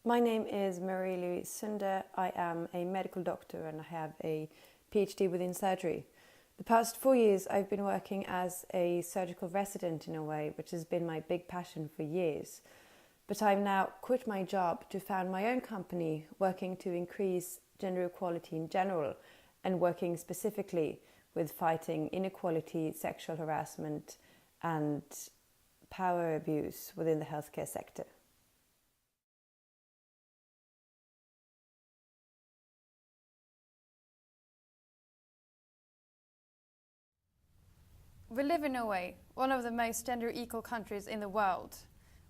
My name is Marie Sunde. I am a medical doctor and I have a PhD within surgery. The past 4 years I've been working as a surgical resident in a way, which has been my big passion for years. But I've now quit my job to found my own company working to increase gender equality in general and working specifically with fighting inequality, sexual harassment and power abuse within the healthcare sector. We live in Norway, one of the most gender equal countries in the world.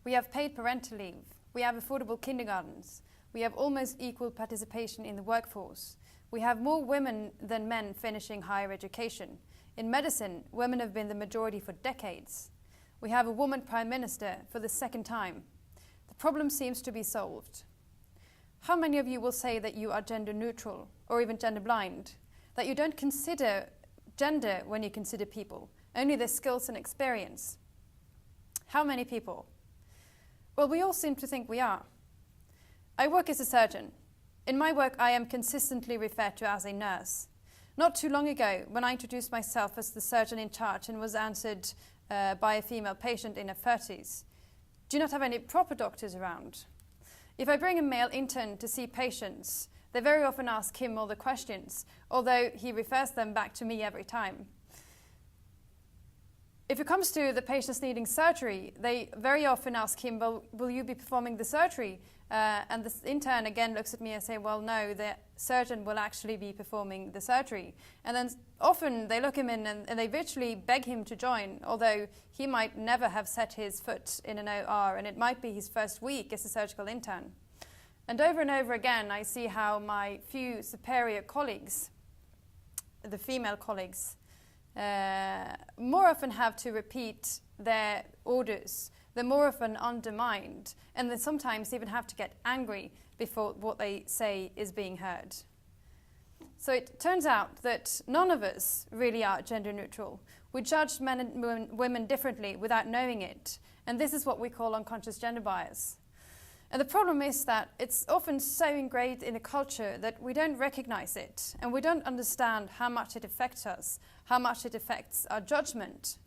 We have paid parental leave, we have affordable kindergartens, we have almost equal participation in the workforce. We have more women than men finishing higher education. In medicine, women have been the majority for decades. We have a woman prime minister for the second time. The problem seems to be solved. How many of you will say that you are gender neutral or even gender blind? That you don't consider gender when you consider people, only their skills and experience? How many people? Well, we all seem to think we are. I work as a surgeon. In my work, I am consistently referred to as a nurse. Not too long ago, when I introduced myself as the surgeon in charge and was answered by a female patient in her 30s, "Do you not have any proper doctors around?" If I bring a male intern to see patients, they very often ask him all the questions, although he refers them back to me every time. If it comes to the patients needing surgery, they very often ask him, "Well, will you be performing the surgery?" And the intern again looks at me and say, "Well, no, the surgeon will actually be performing the surgery." And then often they look him in and they virtually beg him to join, although he might never have set his foot in an OR and it might be his first week as a surgical intern. And over again, I see how my few superior colleagues, the female colleagues, more often have to repeat their orders. They're more often undermined, and they sometimes even have to get angry before what they say is being heard. So it turns out that none of us really are gender neutral. We judge men and women differently without knowing it, and this is what we call unconscious gender bias. And the problem is that it's often so ingrained in a culture that we don't recognize it, and we don't understand how much it affects us, how much it affects our judgment.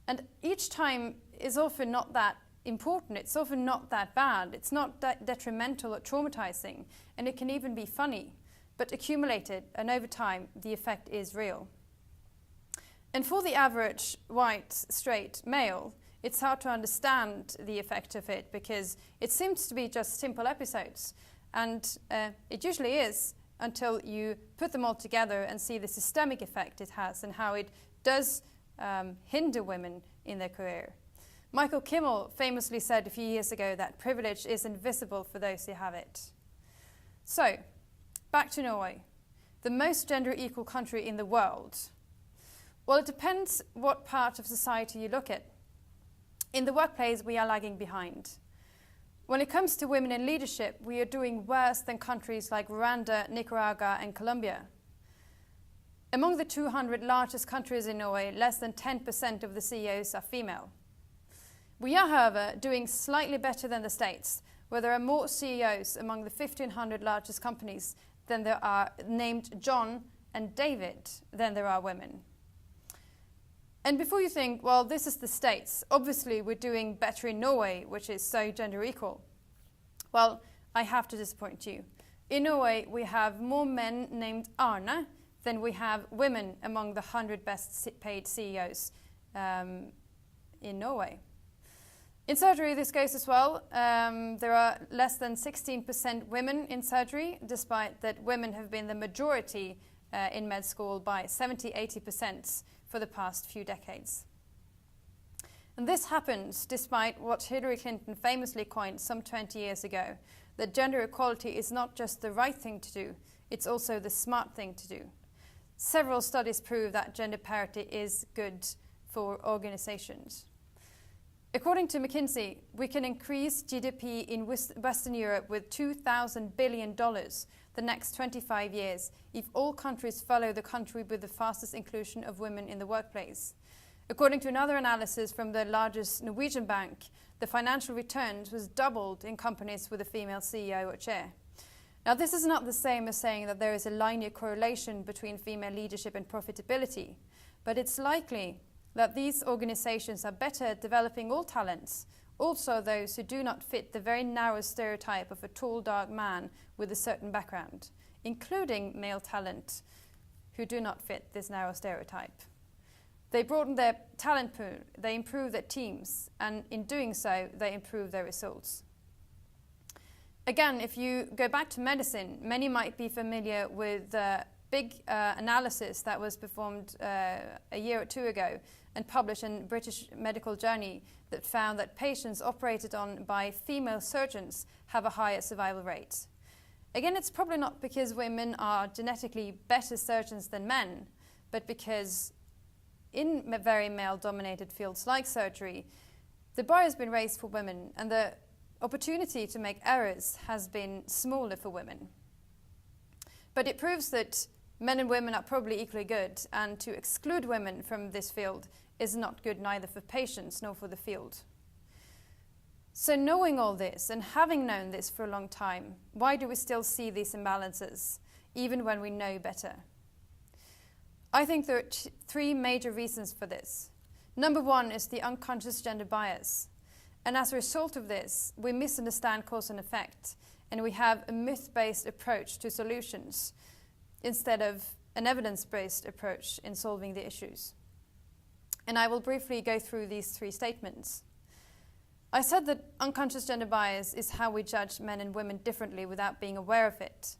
And each time is often not that important, it's often not that bad, it's not that detrimental or traumatizing, and it can even be funny, but accumulated and over time the effect is real. And for the average white, straight male, it's hard to understand the effect of it because it seems to be just simple episodes, and it usually is until you put them all together and see the systemic effect it has and how it does hinder women in their career. Michael Kimmel famously said a few years ago that privilege is invisible for those who have it. So, back to Norway, the most gender equal country in the world. Well, it depends what part of society you look at. In the workplace, we are lagging behind. When it comes to women in leadership, we are doing worse than countries like Rwanda, Nicaragua, and Colombia. Among the 200 largest countries in Norway, less than 10% of the CEOs are female. We are, however, doing slightly better than the States, where there are more CEOs among the 1,500 largest companies than there are named John and David than there are women. And before you think, well, this is the States, obviously we're doing better in Norway, which is so gender equal. Well, I have to disappoint you. In Norway, we have more men named Arne than we have women among the 100 best paid CEOs in Norway. In surgery, this goes as well. There are less than 16% women in surgery, despite that women have been the majority in med school by 70–80% for the past few decades. And this happens despite what Hillary Clinton famously coined some 20 years ago, that gender equality is not just the right thing to do, it's also the smart thing to do. Several studies prove that gender parity is good for organizations. According to McKinsey, we can increase GDP in Western Europe with $2,000 billion the next 25 years if all countries follow the country with the fastest inclusion of women in the workplace. According to another analysis from the largest Norwegian bank, the financial returns was doubled in companies with a female CEO or chair. Now, this is not the same as saying that there is a linear correlation between female leadership and profitability, but it's likely that these organizations are better at developing all talents, also those who do not fit the very narrow stereotype of a tall, dark man with a certain background, including male talent who do not fit this narrow stereotype. They broaden their talent pool, they improve their teams, and in doing so, they improve their results. Again, if you go back to medicine, many might be familiar with the big analysis that was performed a year or two ago and published in British Medical Journal that found that patients operated on by female surgeons have a higher survival rate. Again, it's probably not because women are genetically better surgeons than men, but because in very male-dominated fields like surgery, the bar has been raised for women and the opportunity to make errors has been smaller for women. But it proves that men and women are probably equally good, and to exclude women from this field is not good neither for patients nor for the field. So knowing all this and having known this for a long time, why do we still see these imbalances, even when we know better? I think there are three major reasons for this. Number one is the unconscious gender bias. And as a result of this, we misunderstand cause and effect, and we have a myth-based approach to solutions instead of an evidence-based approach in solving the issues. And I will briefly go through these three statements. I said that unconscious gender bias is how we judge men and women differently without being aware of it.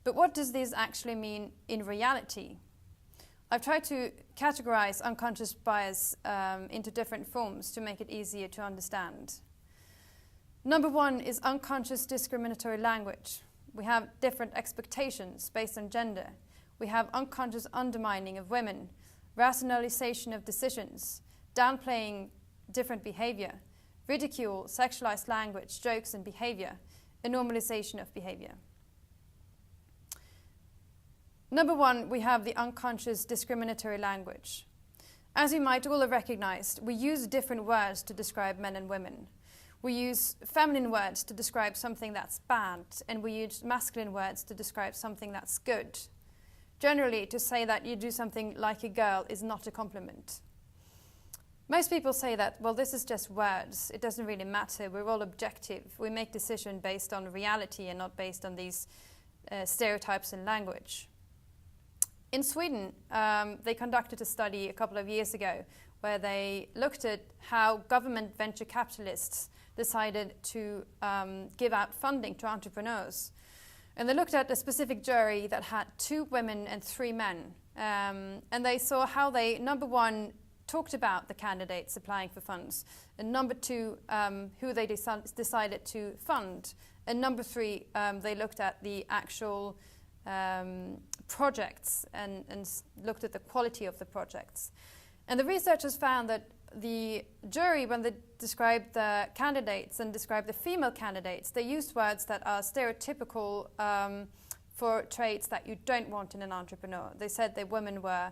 But what does this actually mean in reality? I've tried to categorize unconscious bias into different forms to make it easier to understand. Number one is unconscious discriminatory language. We have different expectations based on gender. We have unconscious undermining of women, rationalization of decisions, downplaying different behavior, ridicule, sexualized language, jokes and behavior, and normalization of behavior. Number one, we have the unconscious discriminatory language. As you might all have recognized, we use different words to describe men and women. We use feminine words to describe something that's bad, and we use masculine words to describe something that's good. Generally, to say that you do something like a girl is not a compliment. Most people say that, well, this is just words. It doesn't really matter. We're all objective. We make decisions based on reality and not based on these stereotypes in language. In Sweden, they conducted a study a couple of years ago where they looked at how government venture capitalists decided to give out funding to entrepreneurs. And they looked at a specific jury that had 2 women and 3 men. And they saw how they, number one, talked about the candidates applying for funds, and number 2, who they decided to fund, and number 3, they looked at the actual projects and looked at the quality of the projects. And the researchers found that the jury, when they described the candidates and described the female candidates, they used words that are stereotypical for traits that you don't want in an entrepreneur. They said the women were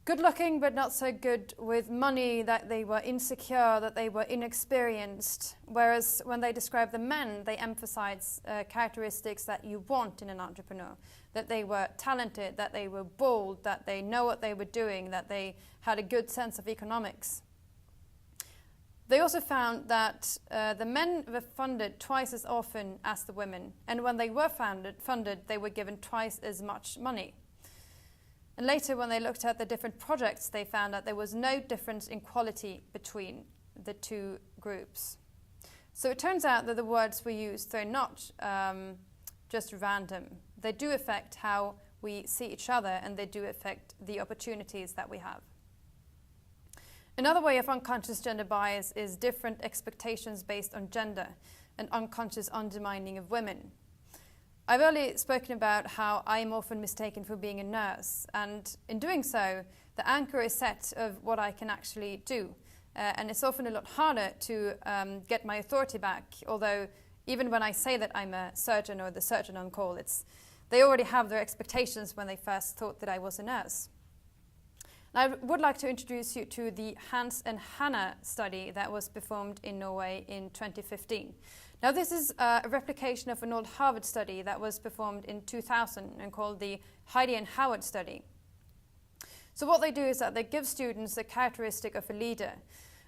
good looking but not so good with money, that they were insecure, that they were inexperienced. Whereas when they describe the men, they emphasize characteristics that you want in an entrepreneur. That they were talented, that they were bold, that they know what they were doing, that they had a good sense of economics. They also found that the men were funded twice as often as the women. And when they were funded, they were given twice as much money. And later, when they looked at the different projects, they found that there was no difference in quality between the 2 groups. So it turns out that the words we use, they're not just random. They do affect how we see each other, and they do affect the opportunities that we have. Another way of unconscious gender bias is different expectations based on gender and unconscious undermining of women. I've earlier spoken about how I am often mistaken for being a nurse, and in doing so, the anchor is set of what I can actually do. And it's often a lot harder to get my authority back, although even when I say that I'm a surgeon or the surgeon on call, they already have their expectations when they first thought that I was a nurse. I would like to introduce you to the Hans and Hannah study that was performed in Norway in 2015. Now this is a replication of an old Harvard study that was performed in 2000 and called the Heidi and Howard study. So what they do is that they give students the characteristic of a leader.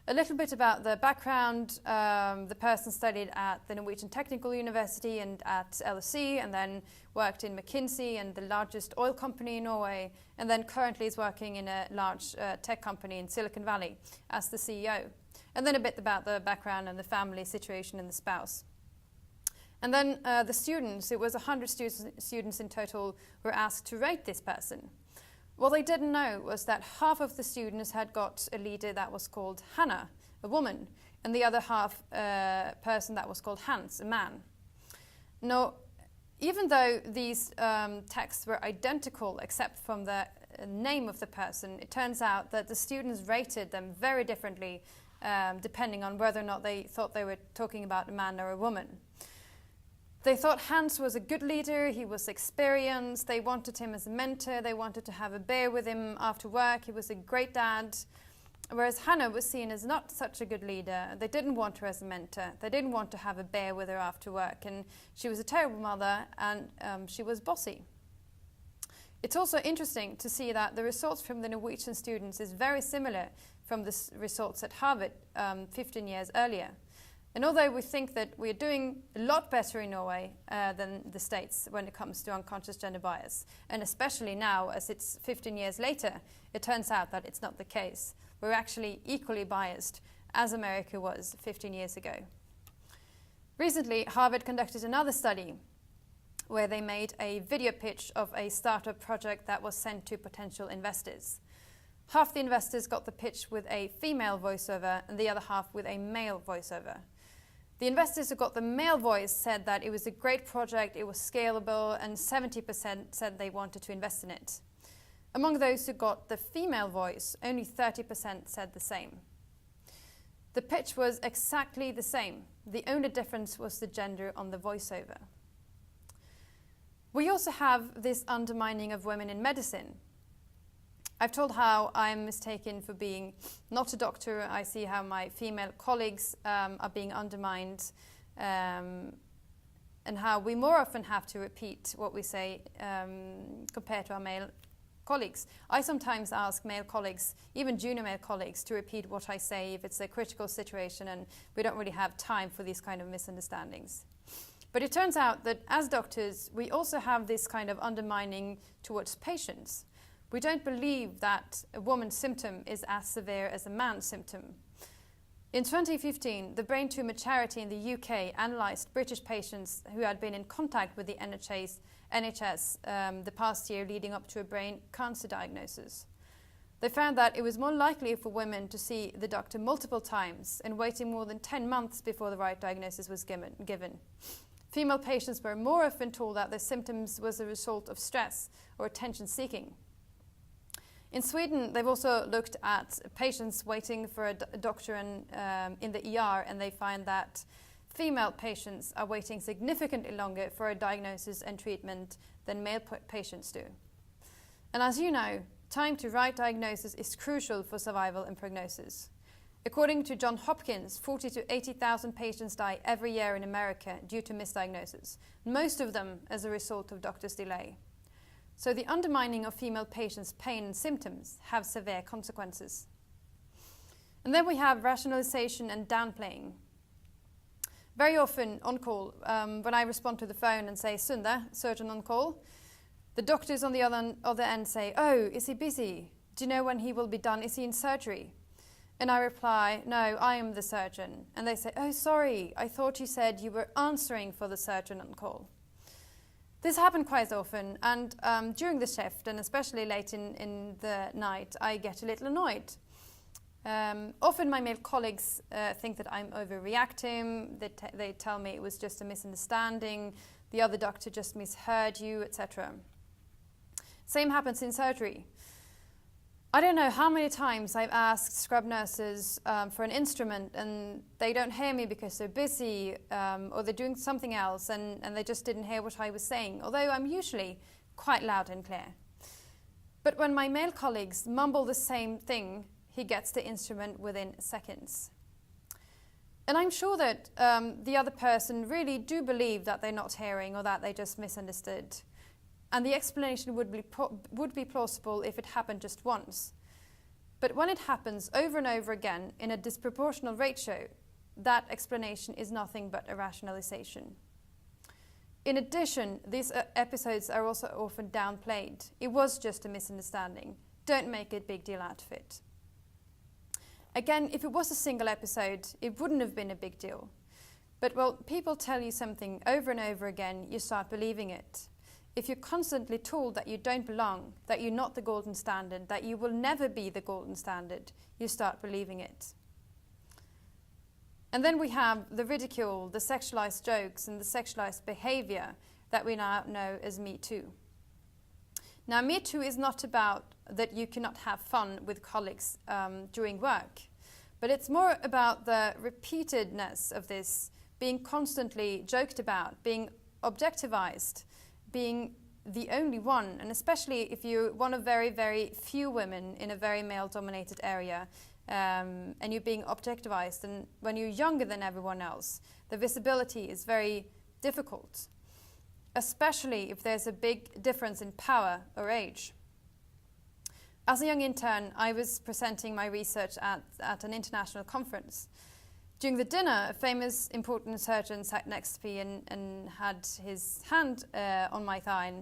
A little bit about the background. The person studied at the Norwegian Technical University and at LSE, and then worked in McKinsey and the largest oil company in Norway, and then currently is working in a large tech company in Silicon Valley as the CEO. And then a bit about the background and the family situation and the spouse. And then the students, it was 100 students in total, were asked to rate this person. What they didn't know was that half of the students had got a leader that was called Hannah, a woman, and the other half a person that was called Hans, a man. Now, even though these texts were identical except from the name of the person, it turns out that the students rated them very differently depending on whether or not they thought they were talking about a man or a woman. They thought Hans was a good leader, he was experienced, they wanted him as a mentor, they wanted to have a beer with him after work, he was a great dad. Whereas Hannah was seen as not such a good leader. They didn't want her as a mentor, they didn't want to have a beer with her after work, and she was a terrible mother and she was bossy. It's also interesting to see that the results from the Norwegian students is very similar from the results at Harvard 15 years earlier. And although we think that we're doing a lot better in Norway than the States when it comes to unconscious gender bias, and especially now as it's 15 years later, it turns out that it's not the case. We're actually equally biased as America was 15 years ago. Recently, Harvard conducted another study where they made a video pitch of a startup project that was sent to potential investors. Half the investors got the pitch with a female voiceover and the other half with a male voiceover. The investors who got the male voice said that it was a great project, it was scalable, and 70% said they wanted to invest in it. Among those who got the female voice, only 30% said the same. The pitch was exactly the same. The only difference was the gender on the voiceover. We also have this undermining of women in medicine. I've told how I'm mistaken for being not a doctor. I see how my female colleagues are being undermined, and how we more often have to repeat what we say compared to our male colleagues. I sometimes ask male colleagues, even junior male colleagues, to repeat what I say if it's a critical situation, and we don't really have time for these kind of misunderstandings. But it turns out that as doctors, we also have this kind of undermining towards patients. We don't believe that a woman's symptom is as severe as a man's symptom. In 2015, the Brain Tumour Charity in the UK analysed British patients who had been in contact with the NHS the past year leading up to a brain cancer diagnosis. They found that it was more likely for women to see the doctor multiple times and waiting more than 10 months before the right diagnosis was given. Female patients were more often told that their symptoms was a result of stress or attention seeking. In Sweden, they've also looked at patients waiting for a doctor in the ER, and they find that female patients are waiting significantly longer for a diagnosis and treatment than male patients do. And as you know, time to right diagnosis is crucial for survival and prognosis. According to Johns Hopkins, 40,000 to 80,000 patients die every year in America due to misdiagnosis, most of them as a result of doctors' delay. So the undermining of female patients' pain and symptoms have severe consequences. And then we have rationalization and downplaying. Very often on call, when I respond to the phone and say, Sunde, surgeon on call, the doctors on the other end say, oh, is he busy? Do you know when he will be done? Is he in surgery? And I reply, no, I am the surgeon. And they say, oh, sorry, I thought you said you were answering for the surgeon on call. This happened quite often, and during the shift, and especially late in the night, I get a little annoyed. Often my male colleagues think that I'm overreacting, they tell me it was just a misunderstanding, the other doctor just misheard you, etc. Same happens in surgery. I don't know how many times I've asked scrub nurses for an instrument and they don't hear me because they're busy or they're doing something else and they just didn't hear what I was saying, although I'm usually quite loud and clear. But when my male colleagues mumble the same thing, he gets the instrument within seconds. And I'm sure that the other person really do believe that they're not hearing or that they just misunderstood. And the explanation would be plausible if it happened just once. But when it happens over and over again in a disproportional ratio, that explanation is nothing but a rationalization. In addition, these episodes are also often downplayed. It was just a misunderstanding. Don't make a big deal out of it. Again, if it was a single episode, it wouldn't have been a big deal. But well, people tell you something over and over again, you start believing it. If you're constantly told that you don't belong, that you're not the golden standard, that you will never be the golden standard, you start believing it. And then we have the ridicule, the sexualized jokes, and the sexualized behavior that we now know as Me Too. Now, Me Too is not about that you cannot have fun with colleagues during work, but it's more about the repeatedness of this, being constantly joked about, being objectivized, being the only one, and especially if you're one of very, very few women in a very male-dominated area, and you're being objectivized, and when you're younger than everyone else, the visibility is very difficult, especially if there's a big difference in power or age. As a young intern, I was presenting my research at an international conference. During the dinner, a famous important surgeon sat next to me and had his hand on my thigh.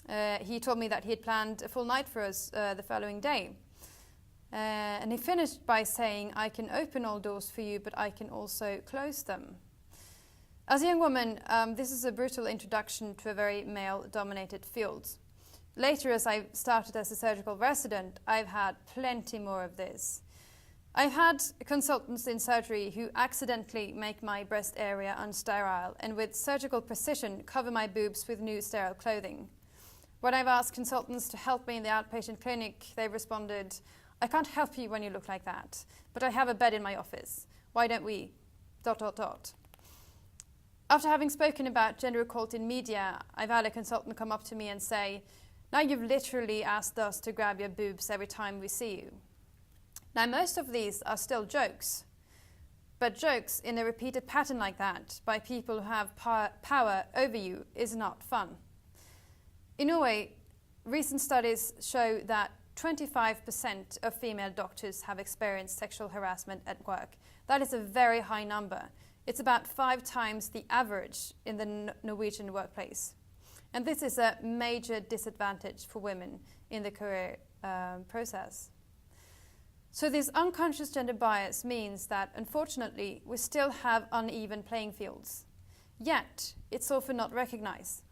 And, he told me that he had planned a full night for us the following day. And he finished by saying, "I can open all doors for you, but I can also close them." As a young woman, this is a brutal introduction to a very male-dominated field. Later, as I started as a surgical resident, I've had plenty more of this. I've had consultants in surgery who accidentally make my breast area unsterile and with surgical precision cover my boobs with new sterile clothing. When I've asked consultants to help me in the outpatient clinic, they've responded, "I can't help you when you look like that, but I have a bed in my office. Why don't we... ... After having spoken about gender equality in media, I've had a consultant come up to me and say, "Now you've literally asked us to grab your boobs every time we see you." Now most of these are still jokes, but jokes in a repeated pattern like that by people who have power over you is not fun. In Norway, recent studies show that 25% of female doctors have experienced sexual harassment at work. That is a very high number. It's about 5 times the average in the Norwegian workplace. And this is a major disadvantage for women in the career process. So this unconscious gender bias means that, unfortunately, we still have uneven playing fields. Yet, it's often not recognized.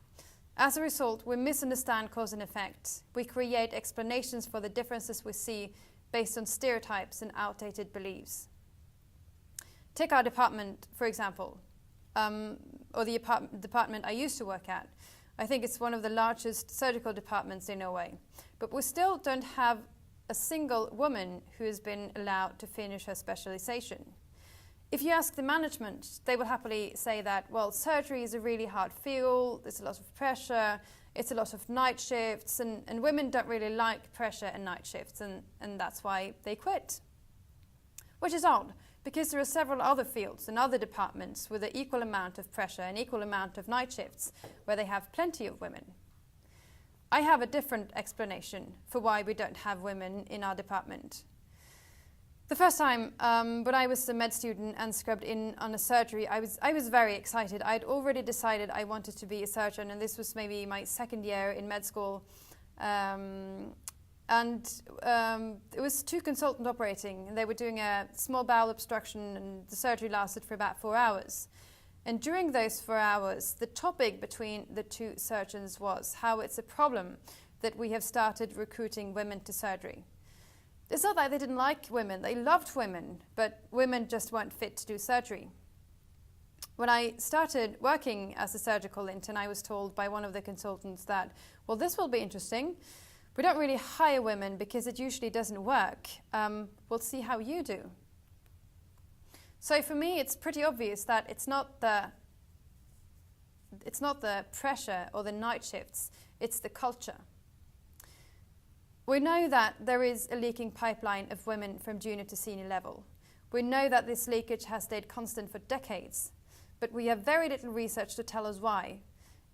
As a result, we misunderstand cause and effect. We create explanations for the differences we see based on stereotypes and outdated beliefs. Take our department, for example, or the department I used to work at. I think it's one of the largest surgical departments in Norway. But we still don't have a single woman who has been allowed to finish her specialization. If you ask the management, they will happily say that, well, surgery is a really hard field, there's a lot of pressure, it's a lot of night shifts, and women don't really like pressure and night shifts, and that's why they quit. Which is odd, because there are several other fields and other departments with an equal amount of pressure and equal amount of night shifts where they have plenty of women. I have a different explanation for why we don't have women in our department. The first time when I was a med student and scrubbed in on a surgery, I was very excited. I had already decided I wanted to be a surgeon, and this was maybe my second year in med school. It was 2 consultants operating, and they were doing a small bowel obstruction, and the surgery lasted for about 4 hours. And during those 4 hours, the topic between the 2 surgeons was how it's a problem that we have started recruiting women to surgery. It's not that they didn't like women, they loved women, but women just weren't fit to do surgery. When I started working as a surgical intern, I was told by one of the consultants that, well, this will be interesting. We don't really hire women because it usually doesn't work. We'll see how you do. So for me, it's pretty obvious that it's not the pressure or the night shifts, it's the culture. We know that there is a leaking pipeline of women from junior to senior level. We know that this leakage has stayed constant for decades, but we have very little research to tell us why,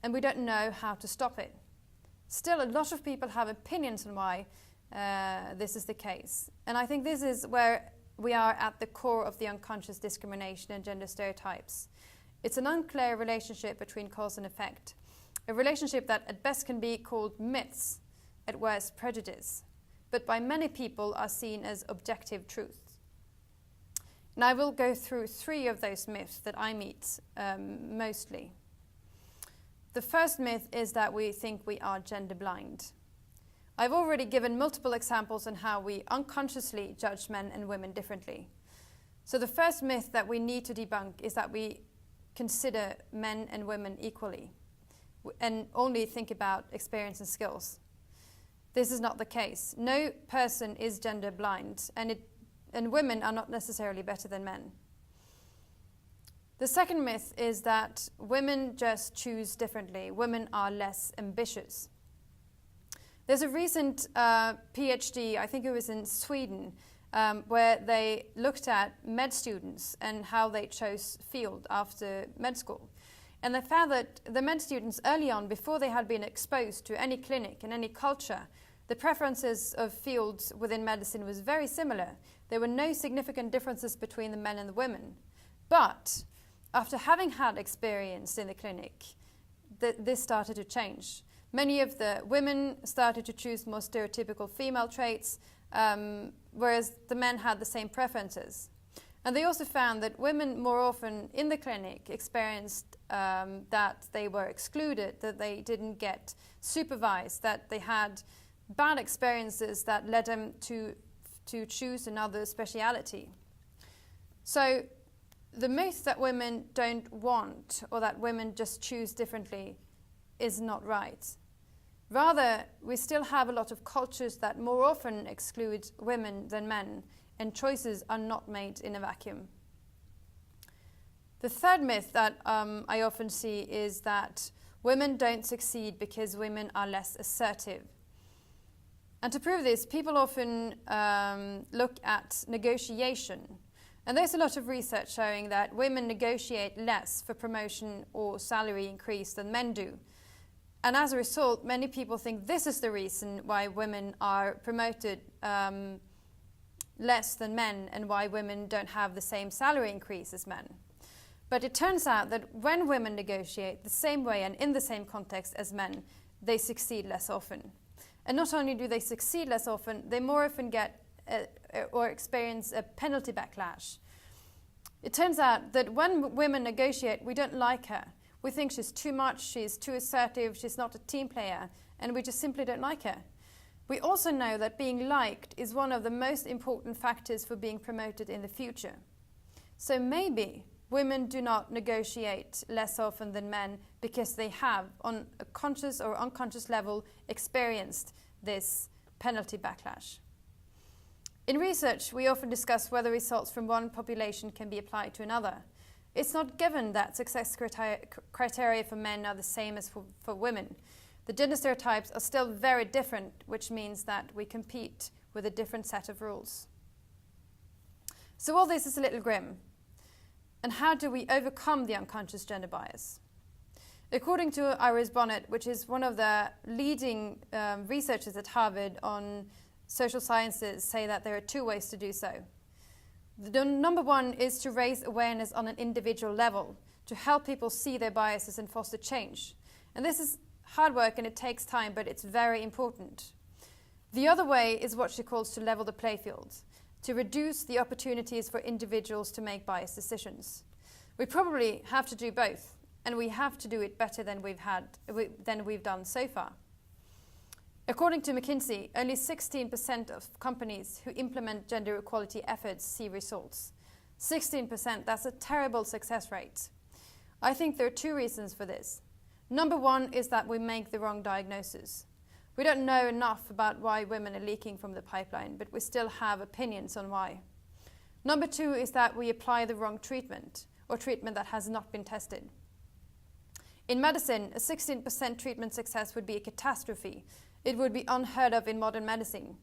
and we don't know how to stop it. Still, a lot of people have opinions on why this is the case, and I think this is where we are at the core of the unconscious discrimination and gender stereotypes. It's an unclear relationship between cause and effect, a relationship that at best can be called myths, at worst prejudice, but by many people are seen as objective truths. And I will go through 3 of those myths that I meet mostly. The first myth is that we think we are gender blind. I've already given multiple examples on how we unconsciously judge men and women differently. So the first myth that we need to debunk is that we consider men and women equally and only think about experience and skills. This is not the case. No person is gender blind, and women are not necessarily better than men. The second myth is that women just choose differently. Women are less ambitious. There's a recent PhD, I think it was in Sweden, where they looked at med students and how they chose field after med school. And they found that the med students early on, before they had been exposed to any clinic and any culture, the preferences of fields within medicine was very similar. There were no significant differences between the men and the women. But after having had experience in the clinic, this started to change. Many of the women started to choose more stereotypical female traits, whereas the men had the same preferences. And they also found that women more often in the clinic experienced that they were excluded, that they didn't get supervised, that they had bad experiences that led them to choose another speciality. So the myth that women don't want or that women just choose differently is not right. Rather, we still have a lot of cultures that more often exclude women than men, and choices are not made in a vacuum. The third myth that I often see is that women don't succeed because women are less assertive. And to prove this, people often look at negotiation. And there's a lot of research showing that women negotiate less for promotion or salary increase than men do. And as a result, many people think this is the reason why women are promoted less than men and why women don't have the same salary increase as men. But it turns out that when women negotiate the same way and in the same context as men, they succeed less often. And not only do they succeed less often, they more often get or experience a penalty backlash. It turns out that when women negotiate, we don't like her. We think she's too much, she's too assertive, she's not a team player, and we just simply don't like her. We also know that being liked is one of the most important factors for being promoted in the future. So maybe women do not negotiate less often than men because they have, on a conscious or unconscious level, experienced this penalty backlash. In research, we often discuss whether results from one population can be applied to another. It's not given that success criteria for men are the same as for women. The gender stereotypes are still very different, which means that we compete with a different set of rules. So all this is a little grim. And how do we overcome the unconscious gender bias? According to Iris Bonnet, which is one of the leading researchers at Harvard on social sciences, say that there are 2 ways to do so. The number one is to raise awareness on an individual level, to help people see their biases and foster change. And this is hard work and it takes time, but it's very important. The other way is what she calls to level the playfield, to reduce the opportunities for individuals to make biased decisions. We probably have to do both, and we have to do it better than we've done so far. According to McKinsey, only 16% of companies who implement gender equality efforts see results. 16%, that's a terrible success rate. I think there are 2 reasons for this. Number one is that we make the wrong diagnosis. We don't know enough about why women are leaking from the pipeline, but we still have opinions on why. Number 2 is that we apply the wrong treatment, or treatment that has not been tested. In medicine, a 16% treatment success would be a catastrophe, It would be unheard of in modern medicine.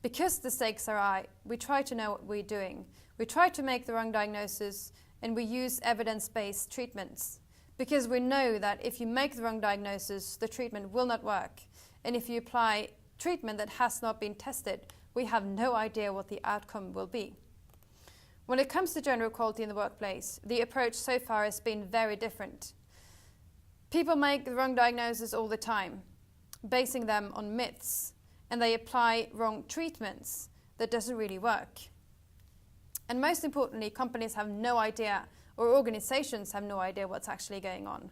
Because the stakes are high, we try to know what we're doing. We try to make the wrong diagnosis, and we use evidence-based treatments. Because we know that if you make the wrong diagnosis, the treatment will not work. And if you apply treatment that has not been tested, we have no idea what the outcome will be. When it comes to gender equality in the workplace, the approach so far has been very different. People make the wrong diagnosis all the time, basing them on myths, and they apply wrong treatments that doesn't really work. And most importantly, companies have no idea, or organizations have no idea what's actually going on.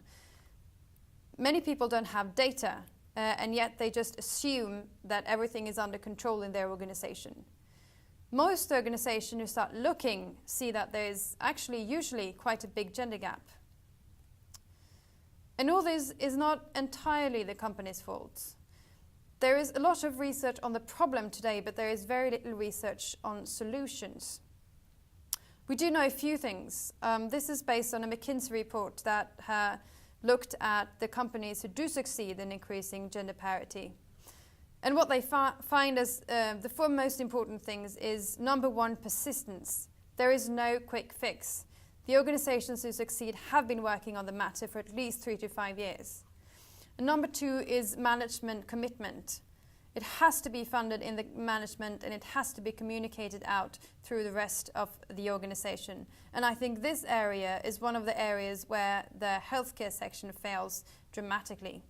Many people don't have data, and yet they just assume that everything is under control in their organization. Most organizations who start looking see that there is actually usually quite a big gender gap. And all this is not entirely the company's fault. There is a lot of research on the problem today, but there is very little research on solutions. We do know a few things. This is based on a McKinsey report that looked at the companies who do succeed in increasing gender parity. And what they find as the four most important things is, number one, persistence. There is no quick fix. The organizations who succeed have been working on the matter for at least 3 to 5 years. And number two is management commitment. It has to be funded in the management, and it has to be communicated out through the rest of the organization. And I think this area is one of the areas where the healthcare section fails dramatically.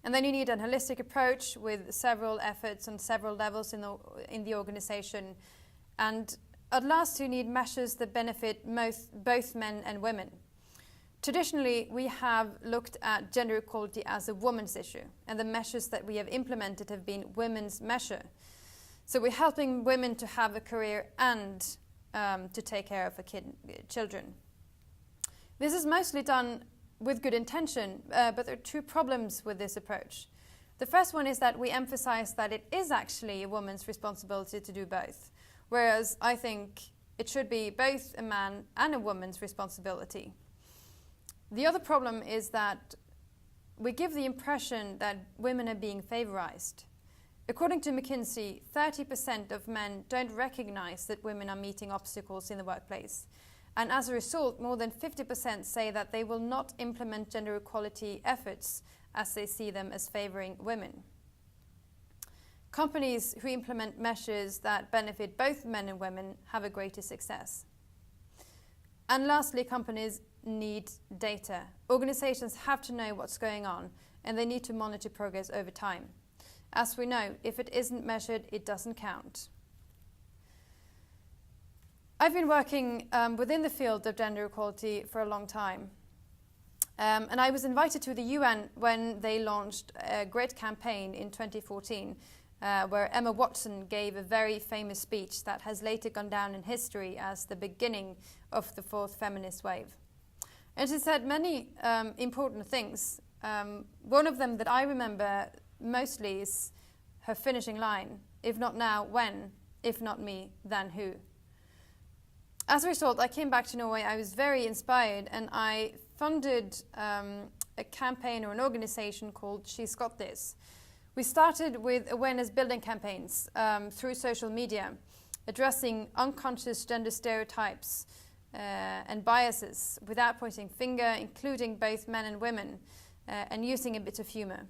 And then you need a holistic approach with several efforts on several levels in the organization. And at last, you need measures that benefit both men and women. Traditionally, we have looked at gender equality as a woman's issue, and the measures that we have implemented have been women's measure. So we're helping women to have a career and to take care of children. This is mostly done with good intention, but there are two problems with this approach. The first one is that we emphasize that it is actually a woman's responsibility to do both, whereas I think it should be both a man and a woman's responsibility. The other problem is that we give the impression that women are being favorized. According to McKinsey, 30% of men don't recognize that women are meeting obstacles in the workplace. And as a result, more than 50% say that they will not implement gender equality efforts as they see them as favoring women. Companies who implement measures that benefit both men and women have a greater success. And lastly, companies need data. Organizations have to know what's going on, and they need to monitor progress over time. As we know, if it isn't measured, it doesn't count. I've been working within the field of gender equality for a long time. And I was invited to the UN when they launched a great campaign in 2014, where Emma Watson gave a very famous speech that has later gone down in history as the beginning of the fourth feminist wave. And she said many important things. One of them that I remember mostly is her finishing line, "If not now, when? If not me, then who?" As a result, I came back to Norway. I was very inspired, and I funded a campaign or an organization called She's Got This. We started with awareness building campaigns through social media, addressing unconscious gender stereotypes and biases without pointing finger, including both men and women, and using a bit of humor.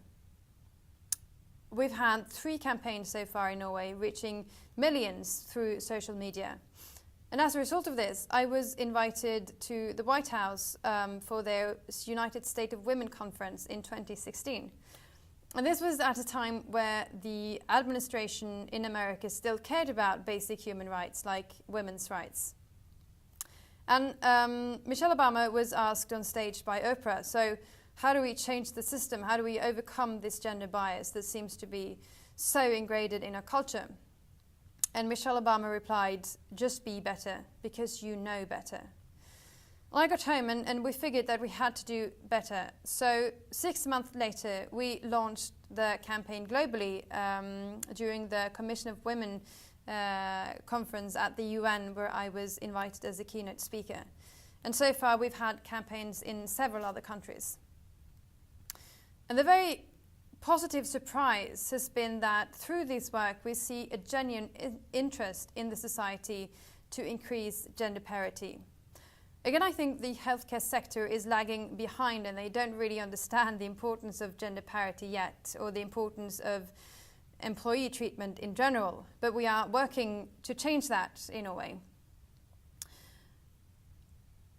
We've had 3 campaigns so far in Norway, reaching millions through social media. And as a result of this, I was invited to the White House for their United States of Women conference in 2016. And this was at a time where the administration in America still cared about basic human rights like women's rights. And Michelle Obama was asked on stage by Oprah, so how do we change the system? How do we overcome this gender bias that seems to be so ingrained in our culture? And Michelle Obama replied, "Just be better, because you know better." Well, I got home and we figured that we had to do better. So 6 months later, we launched the campaign globally during the Commission of Women conference at the UN, where I was invited as a keynote speaker. And so far, we've had campaigns in several other countries. And the very positive surprise has been that through this work we see a genuine interest in the society to increase gender parity. Again, I think the healthcare sector is lagging behind and they don't really understand the importance of gender parity yet, or the importance of employee treatment in general, but we are working to change that in a way.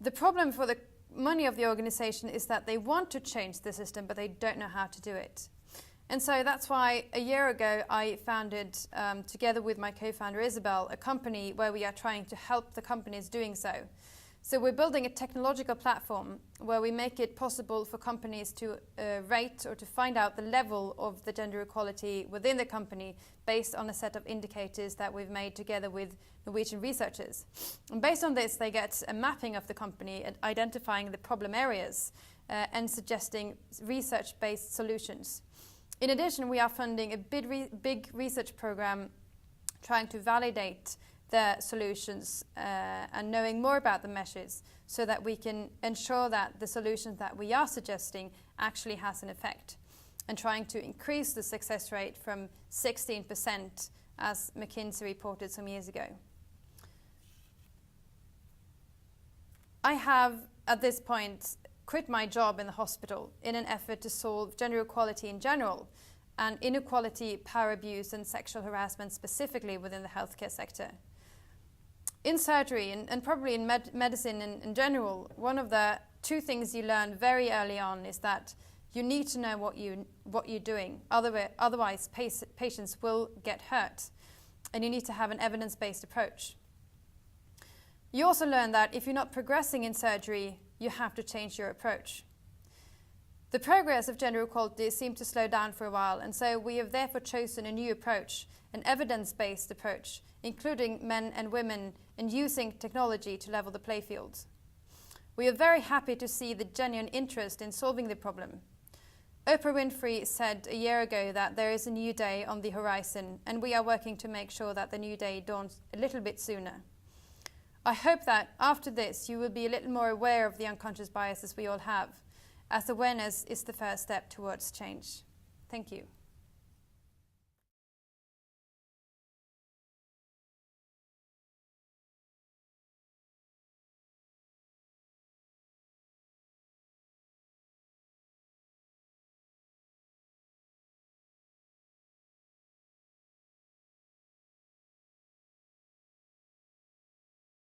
The problem for the money of the organization is that they want to change the system, but they don't know how to do it. And so that's why a year ago I founded, together with my co-founder Isabel, a company where we are trying to help the companies doing so. So we're building a technological platform where we make it possible for companies to rate or to find out the level of the gender equality within the company based on a set of indicators that we've made together with Norwegian researchers. And based on this, they get a mapping of the company and identifying the problem areas and suggesting research-based solutions. In addition, we are funding a big research program trying to validate the solutions and knowing more about the measures so that we can ensure that the solutions that we are suggesting actually has an effect, and trying to increase the success rate from 16% as McKinsey reported some years ago. I have at this point quit my job in the hospital in an effort to solve gender equality in general and inequality, power abuse and sexual harassment specifically within the healthcare sector. In surgery and probably in medicine in general, one of the two things you learn very early on is that you need to know what you're doing. Otherwise, patients will get hurt, and you need to have an evidence-based approach. You also learn that if you're not progressing in surgery, you have to change your approach. The progress of gender equality seemed to slow down for a while, and so we have therefore chosen a new approach, an evidence-based approach, including men and women, and using technology to level the playfield. We are very happy to see the genuine interest in solving the problem. Oprah Winfrey said a year ago that there is a new day on the horizon, and we are working to make sure that the new day dawns a little bit sooner. I hope that after this you will be a little more aware of the unconscious biases we all have, as awareness is the first step towards change. Thank you.